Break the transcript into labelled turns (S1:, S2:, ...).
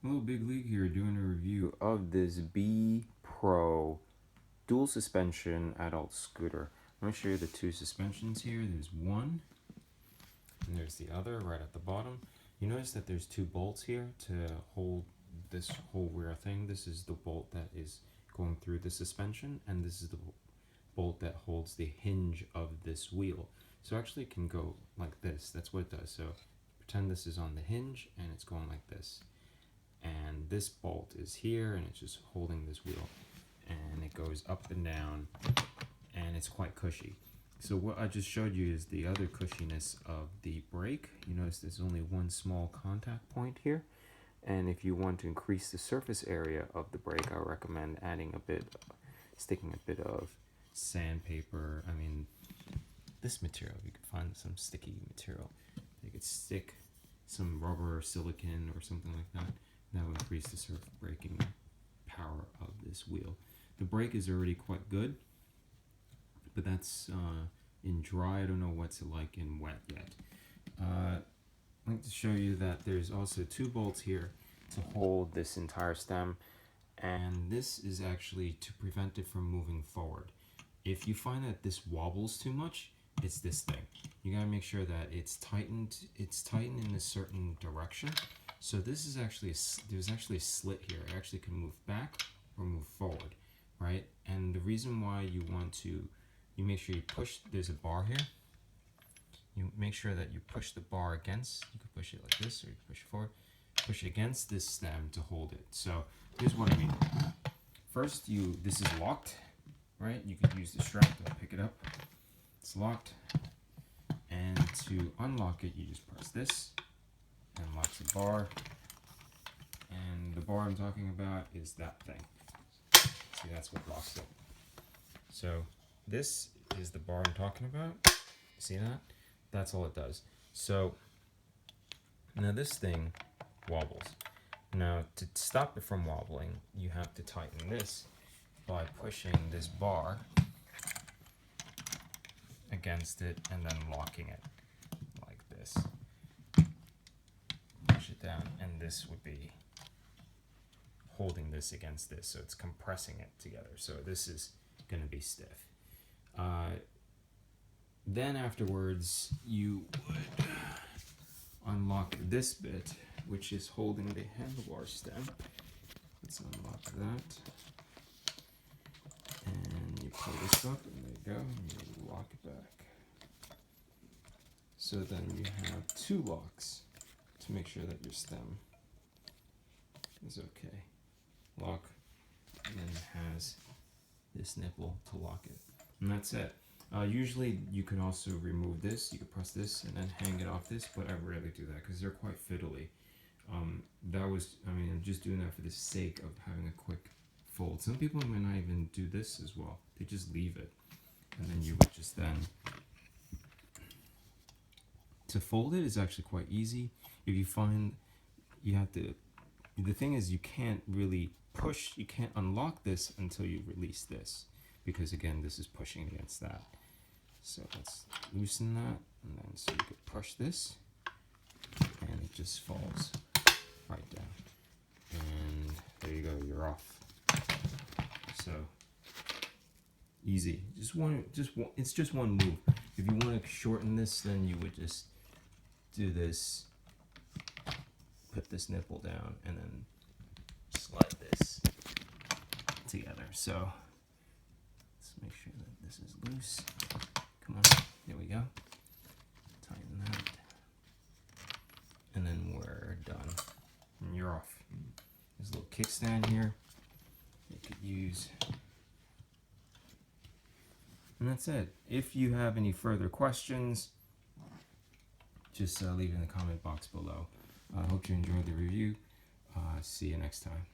S1: Hello, Big League here, doing a review of this B Pro dual suspension adult scooter. I'm going to show you the two suspensions here. There's one, and there's the other right at the bottom. You notice that there's two bolts here to hold this whole rear thing. This is the bolt that is going through the suspension, and this is the bolt that holds the hinge of this wheel. So actually it can go like this. That's what it does. So pretend this is on the hinge, and it's going like this. And this bolt is here, and it's just holding this wheel, and it goes up and down, and it's quite cushy. So what I just showed you is the other cushiness of the brake. You notice there's only one small contact point here, and if you want to increase the surface area of the brake, I recommend sticking a bit of sandpaper. I mean, this material, you could find some sticky material. You could stick some rubber or silicone or something like that. That will increase the surface braking power of this wheel. The brake is already quite good, but that's in dry. I don't know what's it like in wet yet. I'd like to show you that there's also two bolts here to hold this entire stem, and this is actually to prevent it from moving forward. If you find that this wobbles too much, it's this thing. You gotta make sure that it's tightened in a certain direction. So this is actually there's actually a slit here. It actually can move back or move forward, right? And the reason why you make sure you push, there's a bar here. You make sure that you push the bar against, you can push it like this, or you can push it forward, push it against this stem to hold it. So here's what I mean. First, this is locked, right? You could use the strap to pick it up. It's locked. And to unlock it, you just press this, and locks the bar. And the bar I'm talking about is that thing. See, that's what locks it. So this is the bar I'm talking about. See that? That's all it does. So now this thing wobbles. Now to stop it from wobbling, you have to tighten this by pushing this bar against it and then locking it like this. Push it down, and this would be holding this against this, so it's compressing it together. So this is going to be stiff. Then afterwards, you would unlock this bit, which is holding the handlebar stem. Let's unlock that. And you pull this up, and there you go, and you lock it back. So then you have two locks to make sure that your stem is okay. Lock, and then it has this nipple to lock it. And that's it. Usually you can also remove this. You can press this and then hang it off this, but I rarely do that because they're quite fiddly. I'm just doing that for the sake of having a quick fold. Some people might not even do this as well. They just leave it, and then you would just then to fold it is actually quite easy. If you find you have to, the thing is you can't really push, you can't unlock this until you release this, because again this is pushing against that. So let's loosen that, and then so you could push this, and it just falls right down, and there you go, you're off. So easy. It's just one move. If you want to shorten this, then you would just do this, put this nipple down, and then slide this together. So let's make sure that this is loose. Come on, there we go. Tighten that, and then we're done. And you're off. There's a little kickstand here you could use. And that's it. If you have any further questions, just leave it in the comment box below. I hope you enjoyed the review. See you next time.